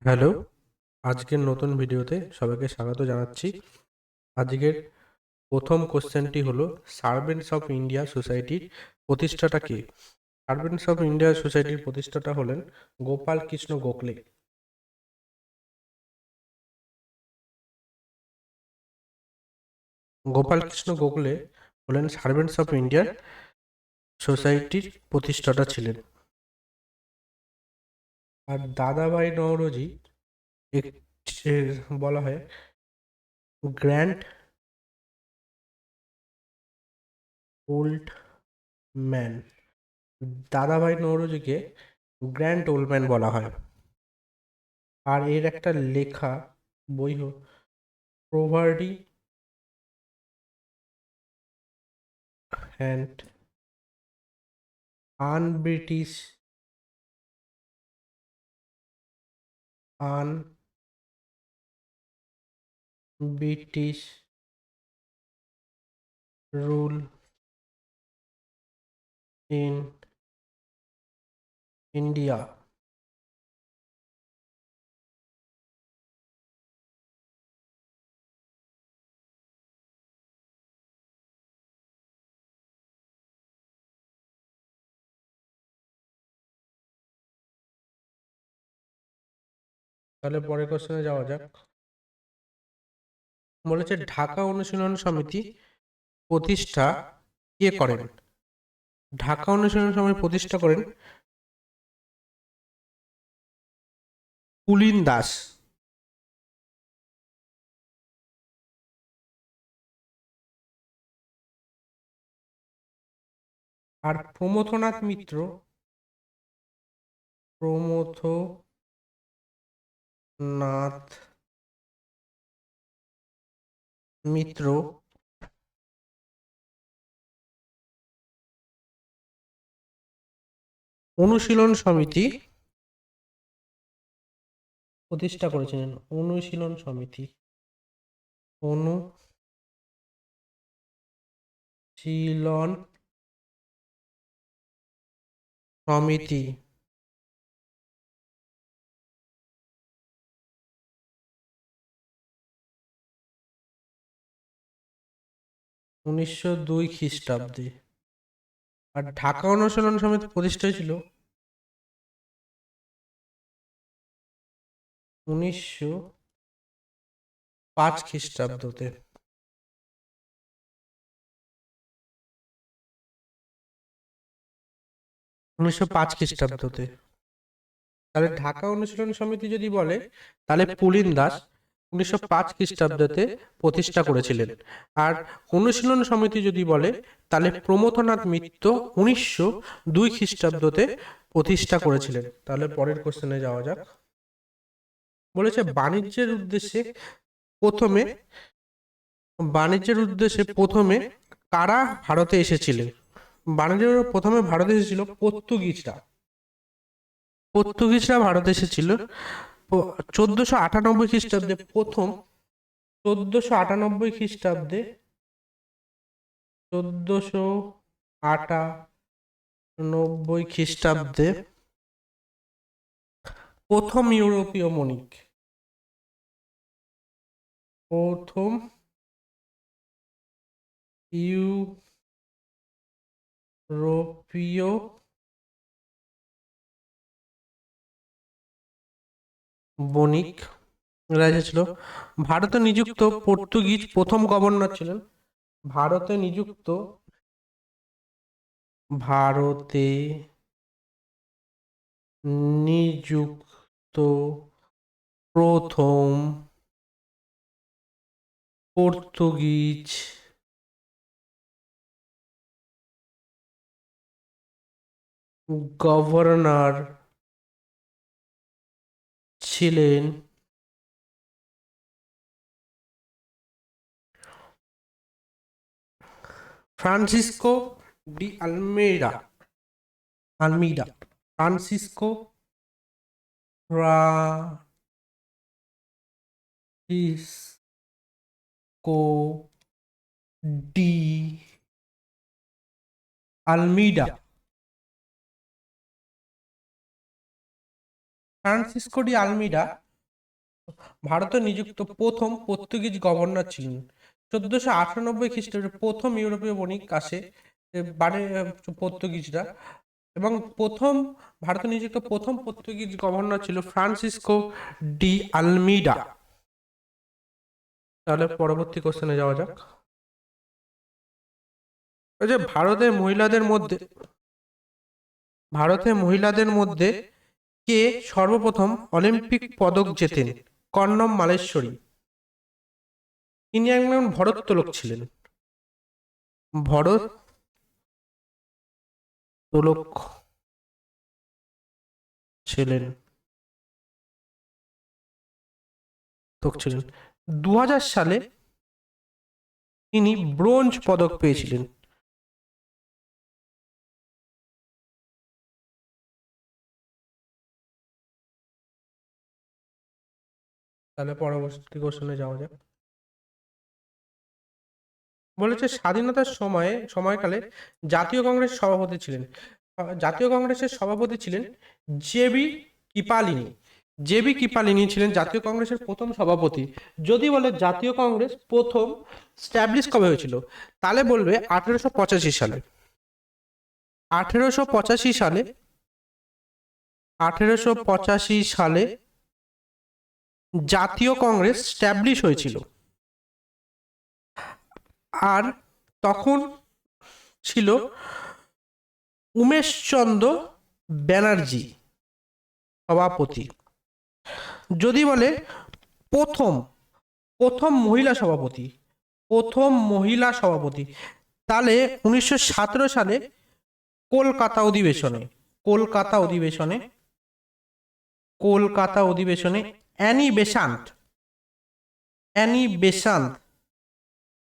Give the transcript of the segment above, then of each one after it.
Hello, আজকের নতুন ভিডিওতে সবাইকে স্বাগত জানাচ্ছি। আজকের প্রথম কোশ্চেনটি হলো সার্ভেন্টস অফ ইন্ডিয়া সোসাইটির প্রতিষ্ঠাতা কে? সার্ভেন্টস অফ ইন্ডিয়া সোসাইটির প্রতিষ্ঠাতা হলেন গোপাল কৃষ্ণ গোখলে। গোপাল কৃষ্ণ গোখলে হলেন সার্ভেন্টস অফ ইন্ডিয়ার সোসাইটির প্রতিষ্ঠাতা ছিলেন। আর দাদাভাই নওরোজি বলা হয় গ্র্যান্ড ওল্ড ম্যান। দাদাভাই নওরোজিকে গ্র্যান্ড ওল্ড ম্যান বলা হয়। আর এর একটা লেখা বই poverty and un-British un-British rule in India. তাহলে পরের কোশ্চেনে যাওয়া যাক। বলেছে ঢাকা অনুশীলন সমিতি প্রতিষ্ঠা কে করেন? ঢাকা অনুশীলন সমিতি প্রতিষ্ঠা করেন পুলিন দাস। আর প্রমথনাথ মিত্র প্রমথনাথ মিত্র অনুশীলন সমিতি প্রতিষ্ঠা করেছিলেন। অনুশীলন সমিতি অনুশীলন সমিতি 1902 খ্রিস্টাব্দে। আর ঢাকা অনুশীলন সমিতি প্রতিষ্ঠা হয়েছিল 1905 খ্রিস্টাব্দতে। 1905 খ্রিস্টাব্দতে। তাহলে ঢাকা অনুশীলন সমিতি যদি বলে তাহলে পুলিন দাস 1905 খ্রিস্টাব্দতে প্রতিষ্ঠা করেছিলেন। আর অনুশীলন সমিতি যদি বলে তাহলে প্রমথনাথ মিত্র 1902 খ্রিস্টাব্দতে প্রতিষ্ঠা করেছিলেন। তাহলে পরের কোশ্চেনে যাওয়া যাক। বলেছে প্রথমে বাণিজ্যের উদ্দেশ্যে কারা ভারতে এসেছিলেন? প্রথমে ভারতে এসেছিল পর্তুগিজরা ভারতে এসেছিল 1498 খ্রিস্টাব্দে। প্রথম 1498 খ্রিস্টাব্দে প্রথম ইউরোপীয় বণিক প্রথম ইউরোপীয় বণিক এসেছিল। ভারতে নিযুক্ত পর্তুগিজ প্রথম গভর্নর ছিলেন। ভারতে নিযুক্ত প্রথম পর্তুগিজ গভর্নর ছিলেন Francisco D Almeida. Francisco D আলমিডা। Francisco D আলমিডা ভারতে নিযুক্ত প্রথম পর্তুগিজ গভর্নর ছিলেন? 1498 খ্রিস্টাব্দে প্রথম ইউরোপীয় বণিক আসে, মানে পর্তুগিজরা। এবং প্রথম ভারতে নিযুক্ত প্রথম পর্তুগিজ গভর্নর ছিল ফ্রান্সিসকো ডি আলমিডা। তাহলে পরবর্তী কোশ্চেনে যাওয়া যাক। ওই যে ভারতের মধ্যে কে সর্বপ্রথম অলিম্পিক পদক জেতেন? কর্ণম মালেশ্বরী। তিনি একজন ভরোত্তোলক ছিলেন। ভরোত্তোলক ছিলেন। 2000 সালে তিনি ব্রোঞ্জ পদক পেয়েছিলেন। তাহলে পরবর্তী কোশ্চেনে যাওয়া যাক। বলেছে স্বাধীনতার সময়কালে জাতীয় কংগ্রেসের সভাপতি ছিলেন জেবি কিপালিনি। জেবি কিপালিনি ছিলেন জাতীয় কংগ্রেসের প্রথম সভাপতি। যদি বলে জাতীয় কংগ্রেস প্রথম স্ট্যাবলিশ কবে হয়েছিল, তাহলে বলবে 1885 সালে। 1885 সালে 1885 সালে জাতীয় কংগ্রেস স্ট্যাবলিশ হয়েছিল। আর তখন ছিল উমেশচন্দ্র ব্যানার্জি সভাপতি। যদি বলে প্রথম প্রথম মহিলা সভাপতি, তাহলে 1917 সালে কলকাতা অধিবেশনে অ্যানি বেসান্ত।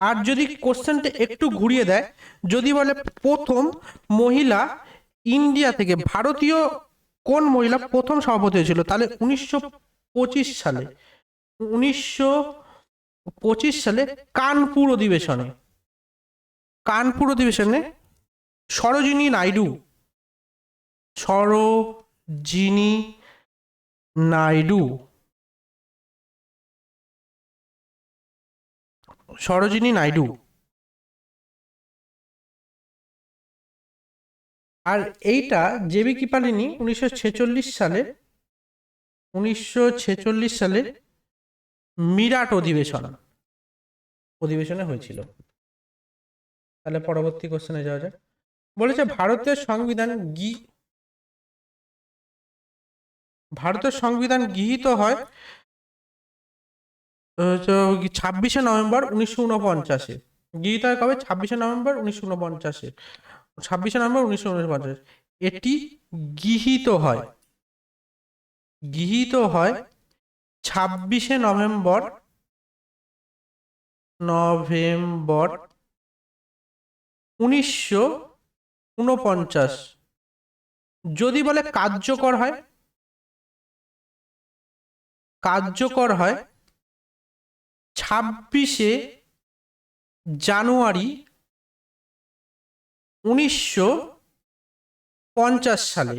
আর যদি কোশ্চেনটা একটু ঘুরিয়ে দেয়, যদি বলে প্রথম মহিলা ইন্ডিয়া থেকে, ভারতীয় কোন মহিলা প্রথম সভাপতি হয়েছিল, তাহলে 1925 সালে কানপুর অধিবেশনে সরোজিনী নাইডু। আর এইটা জেবি কিপালিনি 1946 সালে মিরাট অধিবেশনে হয়েছিল। তাহলে পরবর্তী কোশ্চেনে যাওয়া যাক। বলেছে ভারতের সংবিধান গৃহীত হয় 26শে নভেম্বর 1949-এ। গৃহীত হয় কবে? 26শে নভেম্বর 1949-এ। 26শে নভেম্বর 1949। এটি গৃহীত হয় 26শে নভেম্বর 1949। যদি বলে কার্যকর হয় 26শে জানুয়ারি 1950 সালে।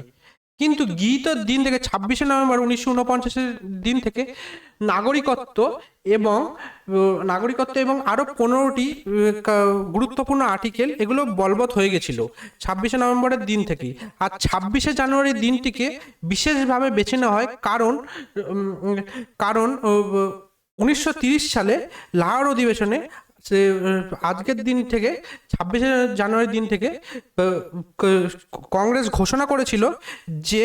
কিন্তু গৃহীতর দিন থেকে 26শে নভেম্বর 1949-এর দিন থেকে নাগরিকত্ব এবং আরো 15টি গুরুত্বপূর্ণ আর্টিকেল এগুলো বলবৎ হয়ে গেছিল 26শে নভেম্বরের দিন থেকে। আর 26শে জানুয়ারির দিনটিকে বিশেষভাবে বেছে নেওয়া হয় কারণ 1930 সালে লাহোর অধিবেশনে আজকের দিন থেকে 26শে জানুয়ারির দিন থেকে কংগ্রেস ঘোষণা করেছিল যে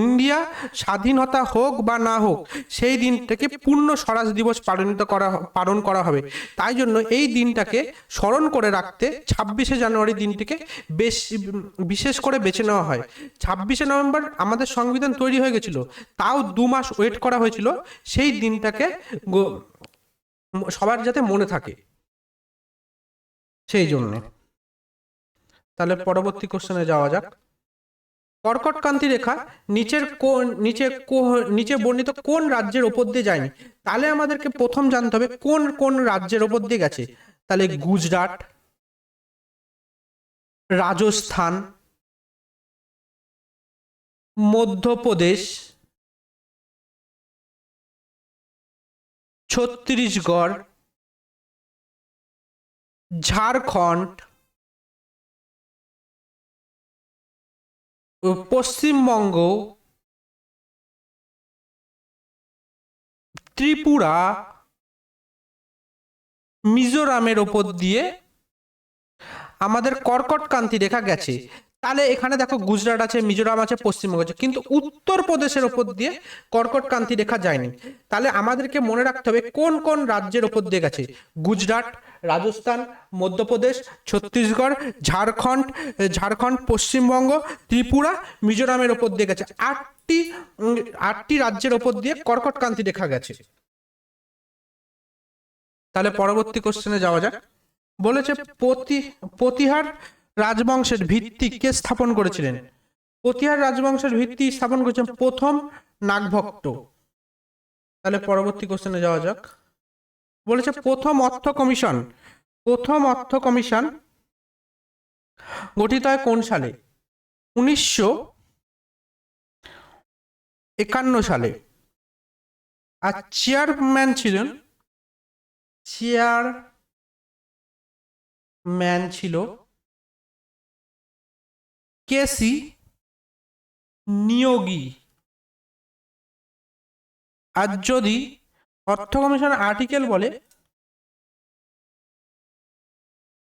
ইন্ডিয়া স্বাধীনতা হোক বা না হোক, সেই দিনটাকে পূর্ণ স্বরাজ দিবস পালন করা হবে। তাই জন্য এই দিনটাকে স্মরণ করে রাখতে 26শে জানুয়ারি দিনটিকে বিশেষ করে বেছে নেওয়া হয়। 26শে নভেম্বর আমাদের সংবিধান তৈরি হয়ে গেছিল, তাও 2 মাস ওয়েট করা হয়েছিল সেই দিনটাকে সবার যাতে মনে থাকে, সেই জন্য। তাহলে পরবর্তী কোশ্চেনে যাওয়া যাক। কর্কটক্রান্তি রেখা নিচে বর্ণিত কোন রাজ্যের ওপর দিয়ে যায়নি? তাহলে আমাদেরকে প্রথম জানতে হবে কোন রাজ্যের ওপর দিয়ে গেছে। তাহলে গুজরাট, রাজস্থান, মধ্যপ্রদেশ, ছত্তিশগড়, ঝাড়খণ্ড, পশ্চিমবঙ্গ, ত্রিপুরা, মিজোরামের ওপর দিয়ে আমাদের কর্কটক্রান্তি রেখা গেছে। তাহলে এখানে দেখো গুজরাট আছে, মিজোরাম আছে, পশ্চিমবঙ্গ আছে, কিন্তু উত্তরপ্রদেশের ওপর দিয়ে কর্কটক্রান্তি রেখা যায়নি। তাহলে আমাদেরকে মনে রাখতে হবে কোন কোন রাজ্যের ওপর দিয়ে গেছে। গুজরাট, রাজস্থান, মধ্যপ্রদেশ, ছত্তিশগড়, ঝাড়খণ্ড, পশ্চিমবঙ্গ, ত্রিপুরা, মিজোরামের ওপর দিয়ে গেছে। আটটি রাজ্যের ওপর দিয়ে কর্কটক্রান্তি রেখা গেছে। তাহলে পরবর্তী কোশ্চেনে যাওয়া যাক। বলেছে প্রতিহার রাজবংশের ভিত্তি কে স্থাপন করেছিলেন? প্রতিহার রাজবংশের ভিত্তি স্থাপন করেছেন প্রথম নাগভট্ট। তাহলে পরবর্তী কোশ্চেনে যাওয়া যাক। বলেছে প্রথম অর্থ কমিশন গঠিত হয় কোন সালে? 1951 সালে। আর চেয়ারম্যান ছিল কেসি নিয়োগী। আর যদি অর্থ কমিশন আর্টিকেল বলে,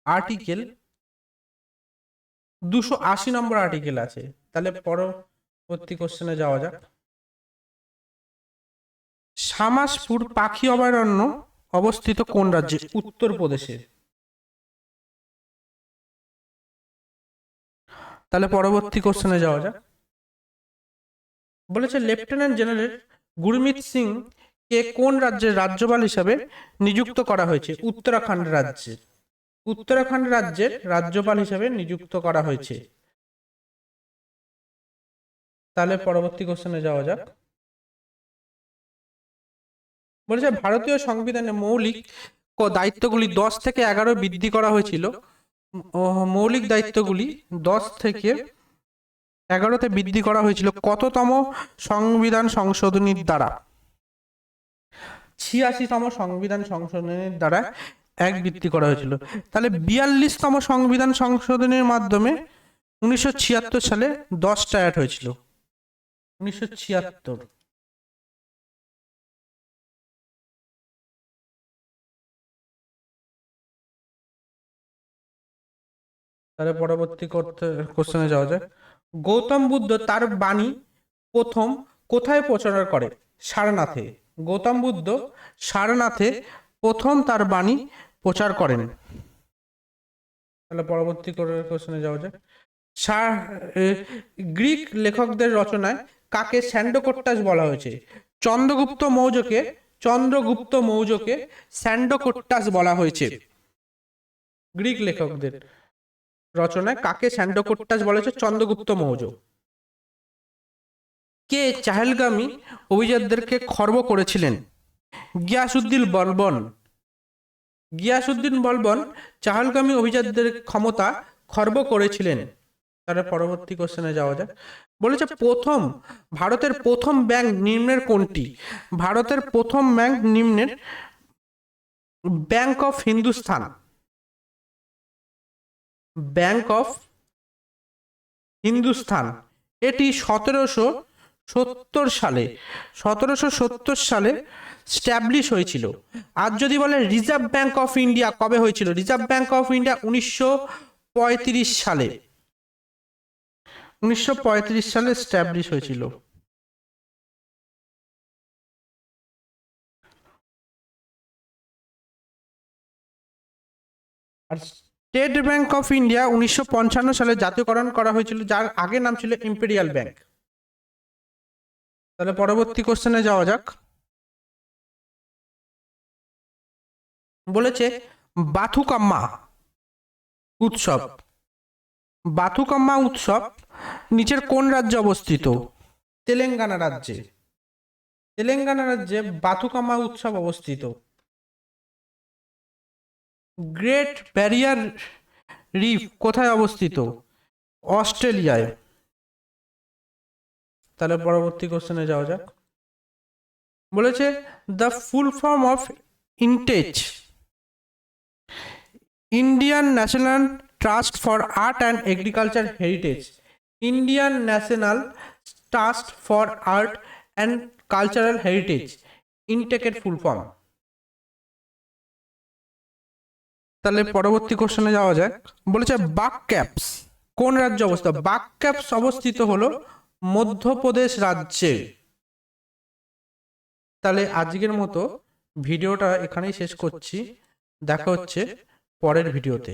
আর্টিকেল 280 নম্বর আর্টিকেল আছে। তাহলে পরবর্তী কোশ্চেনে যাওয়া যাক। সামাসপুর পাখি অভয়ারণ্য অবস্থিত কোন রাজ্যে? উত্তরপ্রদেশে। তাহলে পরবর্তী কোশ্চেনে যাওয়া যাক। বলেছে লেফটেন্যান্ট জেনারেল গুরমিত সিং কে কোন রাজ্যের রাজ্যপাল হিসাবে নিযুক্ত করা হয়েছে? উত্তরাখণ্ড রাজ্যের রাজ্যপাল হিসাবে নিযুক্ত করা হয়েছে। তাহলে পরবর্তী কোশ্চেনে যাওয়া যাক। বলেছে ভারতীয় সংবিধানে মৌলিক দায়িত্বগুলি 10 থেকে 11 বৃদ্ধি করা হয়েছিল। মৌলিক দায়িত্বগুলি 10 থেকে 11তে বৃদ্ধি করা হয়েছিল কততম সংবিধান সংশোধনীর দ্বারা? 86তম সংবিধান সংশোধনীর দ্বারা বৃদ্ধি করা হয়েছিল। তাহলে 42তম সংবিধান সংশোধনীর মাধ্যমে 1976 সালে 10টা অ্যাড হয়েছিল। 1976। তাহলে পরবর্তী কোশ্চেনে যাওয়া যায়। গৌতম বুদ্ধ তার বাণী প্রথম কোথায় প্রচার করে? সারনাথে। গৌতম বুদ্ধ সারনাথে প্রথম তার বাণী প্রচার করেন। তাহলে পরবর্তী কোশ্চেনে যাওয়া যায়। গ্রিক লেখকদের রচনায় কাকে স্যান্ডোকোট্টাস বলা হয়েছে? চন্দ্রগুপ্ত মৌর্যকে স্যান্ডোকোট্টাস বলা হয়েছে। গ্রিক লেখকদের রচনায় কাকে স্যান্ডোকোট্টাস বলা হয়েছে? চন্দ্রগুপ্ত মৌর্য। কে চাহেলগামী অভিজাতদেরকে খর্ব করেছিলেন? গিয়াসউদ্দিন বলবন চাহেলগামী অভিজাতদের ক্ষমতা খর্ব করেছিলেন। তার পরবর্তী কোশ্চেনে যাওয়া যায়। বলেছে ভারতের প্রথম ব্যাংক নিম্নের কোনটি? ভারতের প্রথম ব্যাংক নিম্নের ব্যাংক অফ হিন্দুস্তান। এটি 1770 সালে স্ট্যাবলিশ হয়েছিল। আর যদি বলে রিজার্ভ ব্যাংক অফ ইন্ডিয়া কবে হয়েছিল? রিজার্ভ ব্যাংক অফ ইন্ডিয়া 1935 সালে। 1935 সালে স্ট্যাবলিশ হয়েছিল। আর স্টেট ব্যাংক অফ ইন্ডিয়া 1955 সালে জাতীয়করণ করা হয়েছিল, যার আগের নাম ছিল ইম্পেরিয়াল ব্যাংক। তাহলে পরবর্তী কোশ্চেনে যাওয়া যাক। বলেছে বাথুকাম্মা উৎসব নিচের কোন রাজ্যে অবস্থিত? তেলেঙ্গানা রাজ্যে বাথুকাম্মা উৎসব অবস্থিত। গ্রেট ব্যারিয়ার রিফ কোথায় অবস্থিত? অস্ট্রেলিয়ায়। তাহলে পরবর্তী কোশ্চেনে যাওয়া যাক। বলেছে the full form of INTACH, Indian National Trust for Art and Agriculture Heritage, Indian National Trust for Art and Cultural Heritage, ইনটেকের ফুল ফর্ম। তাহলে পরবর্তী কোশ্চেনে যাওয়া যাক। বলেছে বাক ক্যাপস কোন রাজ্যে অবস্থিত? বাক ক্যাপস অবস্থিত হলো মধ্যপ্রদেশ রাজ্যে। তাহলে আজকের মতো ভিডিওটা এখানেই শেষ করছি, দেখা হচ্ছে পরের ভিডিওতে।